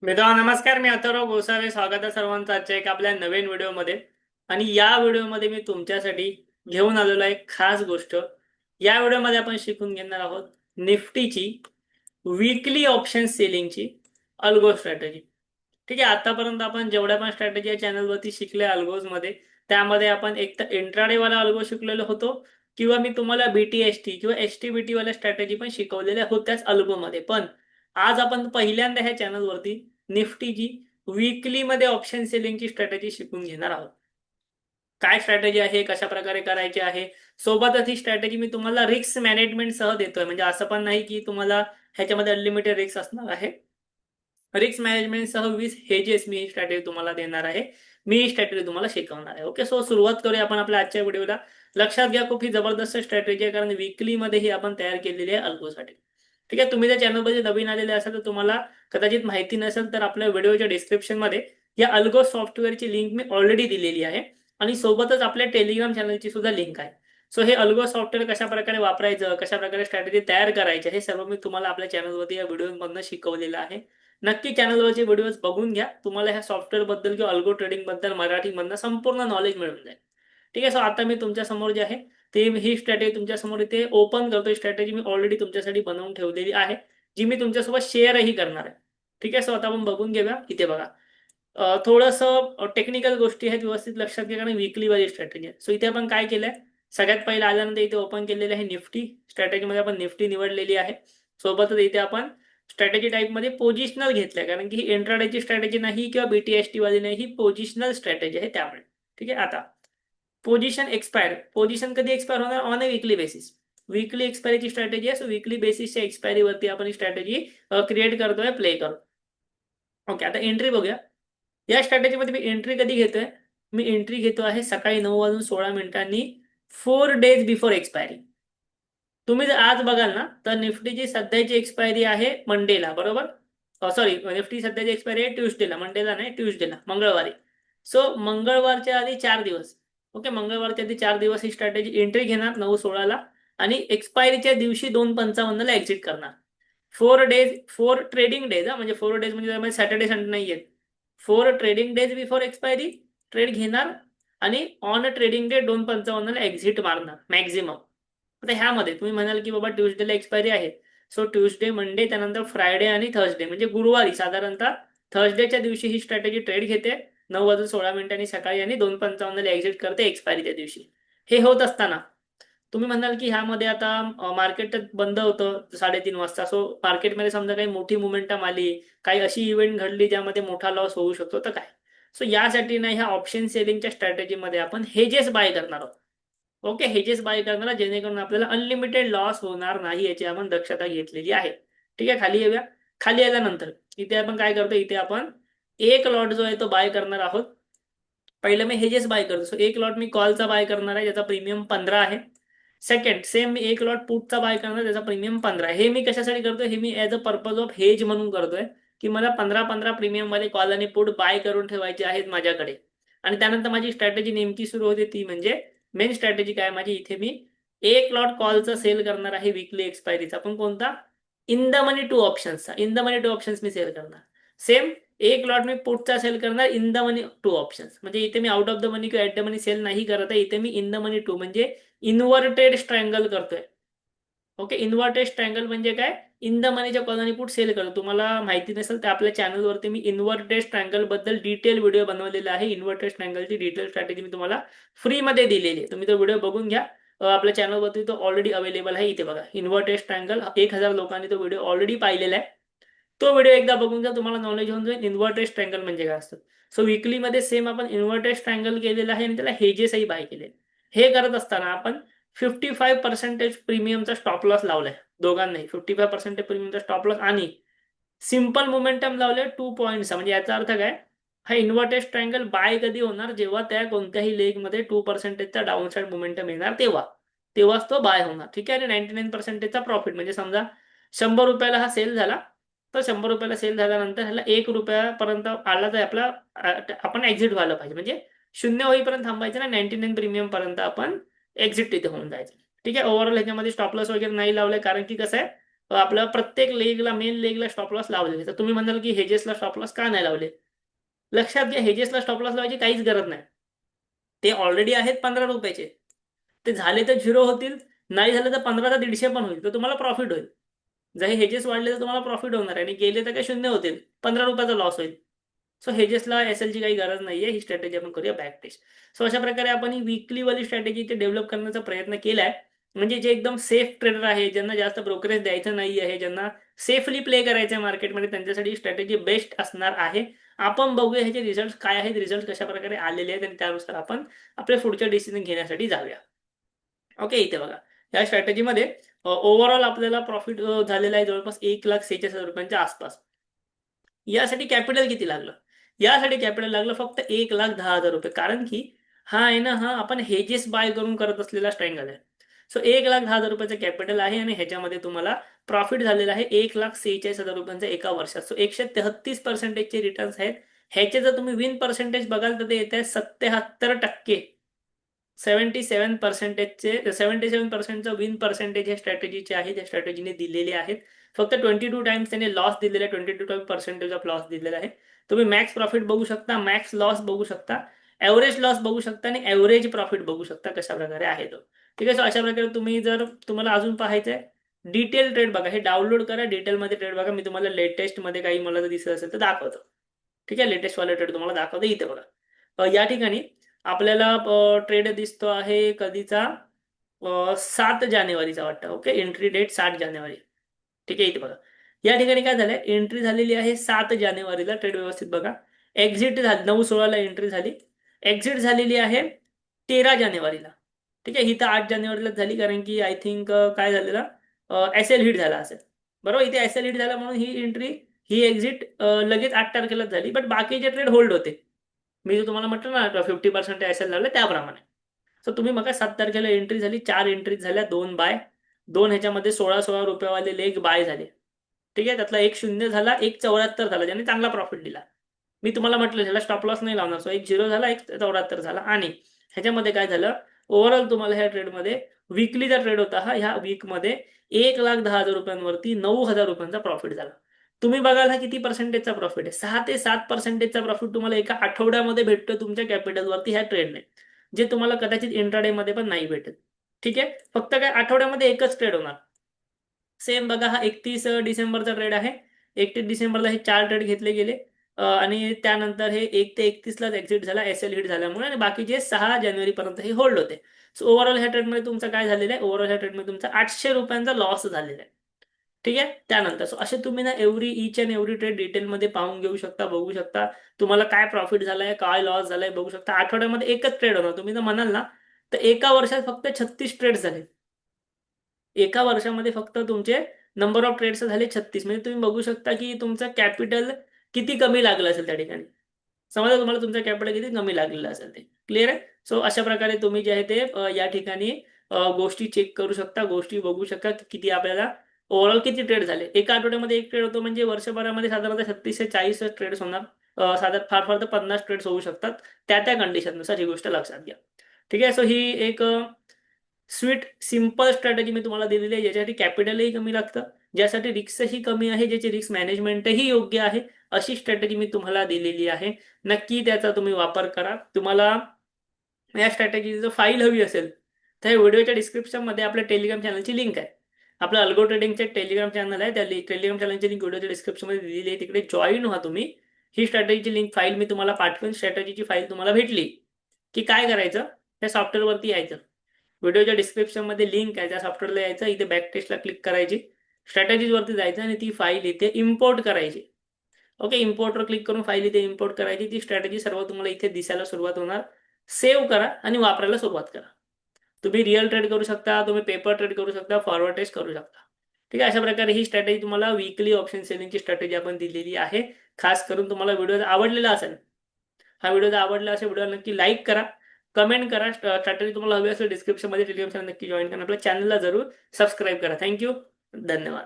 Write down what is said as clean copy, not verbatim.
मित्रांनो नमस्कार. मी अथर्व गोसावे. स्वागत आहे सर्वांचं आजच्या एक आपल्या नवीन व्हिडिओमध्ये. आणि या व्हिडिओमध्ये मी तुमच्यासाठी घेऊन आलेलो आहे खास गोष्ट. या व्हिडिओमध्ये आपण शिकून घेणार आहोत निफ्टीची वीकली ऑप्शन सेलिंगची अल्गो स्ट्रॅटेजी. ठीक आहे, आतापर्यंत आपण जेवढ्या पण स्ट्रॅटेजी या चॅनलवरती शिकल्या अल्गोजमध्ये, त्यामध्ये आपण एक तर इंट्राडे वाला अल्गो शिकलेलो होतो, किंवा मी तुम्हाला BTST किंवा STBT वाल्या स्ट्रॅटेजी पण शिकवलेल्या होत्याच अल्गोमध्ये. पण आज आपण पहिल्यांदा ह्या चॅनलवरती निफ्टीची वीकली मध्ये ऑप्शन सेलिंगची स्ट्रॅटेजी शिकून घेणार आहोत. काय स्ट्रॅटेजी आहे, कशा प्रकारे करायची आहे, सोबतच ही स्ट्रॅटेजी मी तुम्हाला रिस्क मॅनेजमेंट सह देतोय. म्हणजे असं पण नाही की तुम्हाला ह्याच्यामध्ये अनलिमिटेड रिस्क असणार आहे. रिस्क मॅनेजमेंट सह 20 हेजेस मी ही स्ट्रॅटेजी तुम्हाला देणार आहे. मी ही स्ट्रॅटेजी तुम्हाला शिकवणार आहे. ओके, सो सुरुवात करूया आपण आपल्या आजच्या व्हिडिओला. लक्षात घ्या, खूप ही जबरदस्त स्ट्रॅटेजी आहे, कारण वीकली मध्ये ही आपण तयार केलेली आहे अल्गोसाठी. ठीक आहे, तुम्ही त्या चॅनलमध्ये नवीन आलेले असाल तर तुम्हाला कदाचित माहिती नसेल तर आपल्या व्हिडिओच्या डिस्क्रिप्शन मध्ये या अल्गो सॉफ्टवेअरची लिंक मी ऑलरेडी दिलेली आहे, आणि सोबतच आपल्या टेलिग्राम चॅनलची सुद्धा लिंक आहे. सो हे अल्गो सॉफ्टवेअर कशा प्रकारे वापरायचं, कशा प्रकारे स्ट्रॅटेजी तयार करायची, हे सर्व मी तुम्हाला आपल्या चॅनलवरती या व्हिडिओमधून शिकवलेलं आहे. नक्की चॅनलवरचे व्हिडिओज बघून घ्या. तुम्हाला ह्या सॉफ्टवेअर बद्दल किंवा अल्गो ट्रेडिंग बद्दल मराठीमधनं संपूर्ण नॉलेज मिळून जाईल. ठीक आहे, सो आता मी तुमच्या समोर जे आहे ते ही स्ट्रॅटेजी तुमच्या समोर इथे ओपन करतोय. स्ट्रॅटेजी मी ऑलरेडी तुमच्यासाठी बनवून ठेवलेली आहे, जी मी तुमच्यासोबत शेअरही करणार आहे. ठीक आहे, सो आता आपण बघून घेऊया. इथे बघा, थोडंसं टेक्निकल गोष्टी आहेत, व्यवस्थित लक्षात घ्या, कारण वीकली वाली स्ट्रॅटेजी आहे. सो इथे आपण काय केलंय, सगळ्यात पहिलं आल्यानंतर इथे ओपन केलेलं आहे निफ्टी. स्ट्रॅटेजीमध्ये आपण निफ्टी निवडलेली आहे. सोबतच इथे आपण स्ट्रॅटेजी टाईपमध्ये पोझिशनल घेतलंय, कारण की ही इंट्राडेची स्ट्रॅटेजी नाही किंवा BTST वाली नाही, ही पोझिशनल स्ट्रॅटेजी आहे त्यामुळे. ठीक आहे, आता पोझिशन एक्सपायर. पोझिशन कधी एक्सपायर होणार? On a weekly basis. Weekly एक्सपायरीची स्ट्रॅटेजी आहे. सो वीकली बेसिसच्या एक्सपायरीवरती आपण ही स्ट्रॅटेजी क्रिएट करतोय, प्ले करतो. ओके, आता एंट्री बघूया. या स्ट्रॅटेजीमध्ये मी एंट्री कधी घेतोय? मी एंट्री घेतो आहे सकाळी 9:16 4 डेज बिफोर एक्सपायरी. तुम्ही जर आज बघाल ना, तर निफ्टीची सध्याची एक्सपायरी आहे मंडेला, बरोबर? सॉरी, निफ्टी सध्याची एक्सपायरी आहे ट्युसडेला, मंडेला नाही, ट्युसडेला, मंगळवारी. सो मंगळवारच्या आधी 4 दिवस. ओके, मंगळवारच्या आधी 4 दिवस ही स्ट्रॅटेजी एंट्री घेणार 9:16 आणि एक्सपायरीच्या दिवशी 2:55 एक्झिट करणार. 4 डेज, 4 ट्रेडिंग डेज, म्हणजे 4 डेज म्हणजे सॅटर्डे संडे नाही आहेत. 4 trading days before expiry trade घेणार, आणि on a trading day 2:55 exit मारणार मॅक्झिमम. आता ह्यामध्ये तुम्ही म्हणाल की बाबा ट्युसडेला एक्सपायरी आहे, सो ट्युसडे, मंडे, त्यानंतर फ्रायडे आणि थर्सडे, म्हणजे गुरुवारी साधारणतः थर्सडेच्या दिवशी ही स्ट्रॅटेजी ट्रेड घेते 9:16 सकाळी, आणि 2:55 एक्झिट करते एक्सपायरीच्या दिवशी. हे होत असताना तुम्ही म्हणाल की ह्यामध्ये आता मार्केट बंद होतं 3:30 वाजता, सो मार्केटमध्ये समजा काही मोठी मोमेंटम आली, काही अशी इव्हेंट घडली ज्यामध्ये मोठा लॉस होऊ शकतो, तर काय? सो यासाठी ना ह्या ऑप्शन सेलिंगच्या स्ट्रॅटेजीमध्ये आपण हेजेस बाय करणार आहोत. ओके, हेजेस बाय करणार जेणेकरून आपल्याला अनलिमिटेड लॉस होणार नाही, याची आपण दक्षता घेतलेली आहे. ठीक आहे, खाली येऊया. खाली आल्यानंतर इथे आपण काय करतो, इथे आपण एक लॉट जो आहे तो बाय करणार आहोत. पहिलं मी हेजेस बाय करतो. सो एक लॉट मी कॉलचा बाय करणार आहे, ज्याचा प्रीमियम 15 आहे. सेकंड, सेम मी एक लॉट पुटचा बाय करणार, त्याचा प्रीमियम 15 आहे. हे मी कशासाठी करतोय? हे मी as a purpose of hedge म्हणून करतोय, की मला 15-15 प्रीमियम मध्ये कॉल आणि पुट बाय करून ठेवायचे आहेत माझ्याकडे. आणि त्यानंतर माझी स्ट्रॅटेजी नेमकी सुरू होते, ती म्हणजे मेन स्ट्रॅटेजी काय माझी, इथे मी एक लॉट कॉलचा सेल करणार आहे वीकली एक्सपायरीचा. पण कोणता? इन द मनी टू ऑप्शन्सचा. In the money two options मी सेल करणार. सेम एक लॉट मी पुटचा सेल करणार in the money two options. म्हणजे इथे मी आउट ऑफ द मनी किंवा ऍट द मनी सेल नाही करत आहे, इथे मी इन द मनी टू म्हणजे इन्व्हर्टेड स्ट्रँगल करतोय. ओके, इन्व्हर्टेड स्ट्रँगल म्हणजे काय? इन द मनीच्या कॉल आणि पुट सेल करतो. तुम्हाला माहिती नसेल तर आपल्या चॅनलवरती मी इन्व्हर्टेड स्ट्रँगल बद्दल डिटेल व्हिडिओ बनवलेला आहे. इन्व्हर्टेड स्ट्रँगलची डिटेल स्ट्रॅटेजी मी तुम्हाला फ्रीमध्ये दिलेली आहे, तुम्ही तो व्हिडिओ बघून घ्या. आपल्या चॅनलवरती तो ऑलरेडी अवेलेबल आहे. इथे बघा, इन्व्हर्टेड स्ट्रँगल 1000 लोकांनी तो व्हिडिओ ऑलरेडी पाहिलेला आहे. तो व्हिडिओ एकदा बघून जा, तुम्हाला नॉलेज होऊन जाईल इन्व्हर्टेड स्ट्रँगल म्हणजे काय असतं. सो वीकलीमध्ये सेम आपण इन्व्हर्टेड स्ट्रँगल केलेलं आहे, आणि त्याला हेजेसही बाय केले. हे करत असताना आपण 55% प्रीमियमचा स्टॉप लॉस लावलाय दोघांनाही. 55% प्रीमियमचा स्टॉप लॉस आणि सिंपल मोमेंटम लावले 2 पॉईंट्स. म्हणजे याचा अर्थ काय? हा इन्व्हर्टेड ट्रायंगल बाय कधी होणार? जेव्हा त्या कोणत्याही लेग मध्ये 2%चा डाऊन साइड मोमेंटम येणार, तेव्हाच तो बाय होणार. ठीक आहे, आणि 99%चा प्रॉफिट. म्हणजे समजा 100 रुपयाला हा सेल झाला, तर 100 रुपयाला सेल झाल्यानंतर ह्याला 1 रुपयापर्यंत आला तर आपला आपण एक्झिट व्हायला पाहिजे. म्हणजे शून्य होईपर्यंत थांबायचं ना, 99 प्रीमियम पर्यंत आपण एक्झिट तिथे होऊन जायचं. ठीक आहे, ओव्हरऑल ह्याच्यामध्ये स्टॉप लॉस वगैरे नाही लावलंय, कारण की कसं आहे, आपल्या प्रत्येक लेगला मेन लेगला स्टॉप लॉस लावलेले. तर तुम्ही म्हणाल की हेजेसला स्टॉप लॉस का नाही लावले? लक्षात घ्या, हेजेसला स्टॉप लॉस लावायची काहीच गरज नाही. ते ऑलरेडी आहेत 15 रुपयाचे. ते झाले तर 0 होतील, नाही झाले तर 15 तर 150 पण होईल, तर तुम्हाला प्रॉफिट होईल. जर हेजेस वाढले तर तुम्हाला प्रॉफिट होणार आहे आणि गेले तर काय शून्य होतील, 15 रुपयाचा लॉस होईल. सो हेजेसला एसएलची काही गरज नाहीये. ही स्ट्रॅटेजी आपण करूया बॅक टेस्ट. सो अशा प्रकारे आपण ही वीकली वाली स्ट्रॅटेजी ते डेव्हलप करण्याचा प्रयत्न केलाय. म्हणजे जे एकदम सेफ ट्रेडर आहे, ज्यांना जास्त ब्रोकरेज द्यायचं नाही आहे, ज्यांना सेफली प्ले करायचं आहे मार्केटमध्ये, त्यांच्यासाठी ही स्ट्रॅटेजी बेस्ट असणार आहे. आपण बघूया ह्याचे रिझल्ट काय आहेत, रिझल्ट कशा प्रकारे आलेले आहेत आणि त्यानुसार आपण आपल्या पुढच्या डिसिजन घेण्यासाठी जाऊया. ओके, इथे बघा या स्ट्रॅटेजीमध्ये ओव्हरऑल आपल्याला प्रॉफिट झालेला आहे जवळपास 1,46,000 रुपयांच्या आसपास. यासाठी कॅपिटल किती लागलं? यासाठी कॅपिटल लागलं फक्त 1,10,000 रुपये. कारण की हा आहे ना, हा आपण हेजेस बाय करून करत असलेला स्ट्रँगल आहे. सो 1,10,000 रुपयाचं कॅपिटल आहे आणि ह्याच्यामध्ये तुम्हाला प्रॉफिट झालेला आहे 1,46,000 रुपयांचा एका वर्षात. सो 133% रिटर्न्स आहेत. ह्याचे जर तुम्ही विन पर्सेंटेज बघाल तर ते येत आहे 77%. 77%चं विन पर्सेंटेज हे स्ट्रॅटेजीचे आहे, त्या स्ट्रॅटेजीने दिलेले आहेत. फक्त 22 टाइम्स त्याने लॉस दिलेला आहे, 22% ऑफ लॉस दिलेला आहे. तुम्ही मॅक्स प्रॉफिट बघू शकता, मॅक्स लॉस बघू शकता, ॲव्हरेज लॉस बघू शकता आणि ॲव्हरेज प्रॉफिट बघू शकता कशा प्रकारे आहे तो. ठीक आहे. सो अशा प्रकारे तुम्ही जर तुम्हाला अजून पाहायचं आहे डिटेल ट्रेड बघा, हे डाउनलोड करा, डिटेलमध्ये ट्रेड बघा. मी तुम्हाला लेटेस्टमध्ये काही मला जर दिसत असेल तर दाखवतो. ठीक आहे, लेटेस्ट वाले ट्रेड तुम्हाला दाखवतो. इथे बघा, या ठिकाणी आपल्याला ट्रेड दिसतो आहे कधीचा, 7 जानेवारीचा वाटतं. ओके, एंट्री डेट 7 जानेवारी. ठीक आहे, इथे बघा या ठिकाणी काय झालंय, एंट्री झालेली आहे 7 जानेवारीला. ट्रेड व्यवस्थित बघा. एक्झिट झाली 9/16 एंट्री झाली. एक्झिट झालेली आहे 13 जानेवारीला. ठीक आहे, ही तर 8 जानेवारीलाच झाली, कारण की आय थिंक काय झालेलं, एस एल हिट झाला असेल. बरोबर, इथे एस एल हिट झाला म्हणून ही एंट्री, ही एक्झिट लगेच 8 तारखेलाच झाली. बट बाकीचे ट्रेड होल्ड होते. मी जो तुम्हाला म्हटलं ना 50% एस एल लावले त्याप्रमाणे. सो तुम्ही बघा 7 तारखेला एंट्री झाली, 4 एंट्रीज झाल्या, 2 बाय, 2 ह्याच्यामध्ये 16-16 रुपयेवाले लेग बाय झाले. ठीक आहे, त्यातला एक 0 झाला, एक 74 झाला, ज्याने चांगला प्रॉफिट दिला. मी तुम्हाला म्हटलं ह्याला स्टॉप लॉस नाही लावणार. सो एक 0 झाला, एक 74 झाला. आणि ह्याच्यामध्ये काय झालं, ओव्हरऑल तुम्हाला ह्या ट्रेडमध्ये, विकलीचा ट्रेड होता हा, ह्या वीकमध्ये 1,10,000 रुपयांवरती 9,000 रुपयांचा प्रॉफिट झाला. तुम्ही बघाल हा किती पर्सेंटेजचा प्रॉफिट आहे, 6 ते 7% प्रॉफिट तुम्हाला एका आठवड्यामध्ये भेटतो तुमच्या कॅपिटलवरती ह्या ट्रेडने, जे तुम्हाला कदाचित इंट्राडे मध्ये पण नाही भेटत. ठीक आहे, फक्त काय आठवड्यामध्ये एकच ट्रेड होणार. सेम बघा, हा 31 डिसेंबरचा ट्रेड आहे. 31 डिसेंबरला हे 4 ट्रेड घेतले गेले आणि त्यानंतर हे 1 ते 31लाच एक्झिट झाला एस एल हिट झाल्यामुळे, आणि बाकीचे 6 जानेवारीपर्यंत हे होल्ड होते. सो ओव्हरऑल ह्या ट्रेडमध्ये तुमचं काय झालेलं आहे, ओव्हरऑल ह्या ट्रेडमध्ये तुमचा 800 रुपयांचा लॉस झालेला आहे. ठीक आहे, त्यानंतर सो असे तुम्ही ना ईच अँड एव्हरी ट्रेड डिटेलमध्ये पाहून घेऊ शकता, बघू शकता तुम्हाला काय प्रॉफिट झालाय, काय लॉस झालाय बघू शकता. आठवड्यामध्ये एकच ट्रेड होणार. तुम्ही जर म्हणाल ना तर एका वर्षात फक्त 36 ट्रेड झाले. एका वर्षामध्ये फक्त तुमचे नंबर ऑफ ट्रेड्स झाले 36. म्हणजे तुम्ही बघू शकता की तुमचं कॅपिटल किती कमी लागलं असेल त्या ठिकाणी. समजा तुम्हाला तुमचं कॅपिटल किती कमी लागलेलं असेल ते. क्लिअर आहे. सो अशा प्रकारे तुम्ही जे आहे ते या ठिकाणी गोष्टी चेक करू शकता, गोष्टी बघू शकता की किती आपल्याला ओव्हरऑल किती ट्रेड झाले. एका आठवड्यामध्ये एक ट्रेड होतो म्हणजे वर्षभरामध्ये साधारणतः 36 ते 40 ट्रेड्स होणार. साधारण फार फार तर 50 ट्रेड्स होऊ शकतात. त्या त्या कंडिशननुसार ही गोष्ट लक्षात घ्या. ठीक आहे. सो ही एक स्वीट सिंपल स्ट्रॅटेजी मी तुम्हाला दिलेली आहे, ज्याच्यासाठी कॅपिटलही कमी लागतं, ज्यासाठी रिस्कही कमी आहे, ज्याची रिस्क मॅनेजमेंटही योग्य आहे, अशी स्ट्रॅटेजी मी तुम्हाला दिलेली आहे. नक्की त्याचा तुम्ही वापर करा. तुम्हाला या स्ट्रॅटेजीचं फाईल हवी असेल तर व्हिडिओच्या डिस्क्रिप्शनमध्ये आपल्या टेलिग्राम चॅनलची लिंक आहे. आपलं अल्गो ट्रेडिंगचे टेलिग्राम चॅनल आहे, त्या टेलिग्राम चॅनलची लिंक व्हिडिओच्या डिस्क्रिप्शनमध्ये दिलेली आहे, तिकडे जॉईन व्हा तुम्ही. ही स्ट्रॅटेजीची लिंक फाईल मी तुम्हाला पाठवेन. स्ट्रॅटेजीची फाईल तुम्हाला भेटली की काय करायचं, त्या सॉफ्टवेअरवरती यायचं. व्हिडिओच्या डिस्क्रिप्शनमध्ये लिंक आहे, त्या सॉफ्टवेअरला यायचं, इथे बॅक टेस्टला क्लिक करायची, स्ट्रॅटेजीजवरती जायचं आणि ती फाईल इथे इम्पोर्ट करायची. ओके, इम्पोर्टवर क्लिक करून फाईल इथे इम्पोर्ट करायची. ती स्ट्रॅटेजी सर्व तुम्हाला इथे दिसायला सुरुवात होणार. सेव्ह करा आणि वापरायला सुरुवात करा. तुम्ही रिअल ट्रेड करू शकता, तुम्ही पेपर ट्रेड करू शकता, फॉरवर्ड टेस्ट करू शकता. ठीक आहे, अशा प्रकारे ही स्ट्रॅटेजी तुम्हाला वीकली ऑप्शन सेलिंगची स्ट्रॅटेजी आपण दिलेली आहे. खास करून तुम्हाला व्हिडिओ आवडलेला असेल, हा व्हिडिओ जर आवडला असेल, व्हिडिओ नक्की लाईक करा, कमेंट करा. स्ट्रॅटेजी तुम्हाला हवी असेल डिस्क्रिप्शनमध्ये टेलिग्राम चॅनल नक्की जॉईन करा. आपल्या चॅनलला जरूर सबस्क्राईब करा. थँक्यू, धन्यवाद.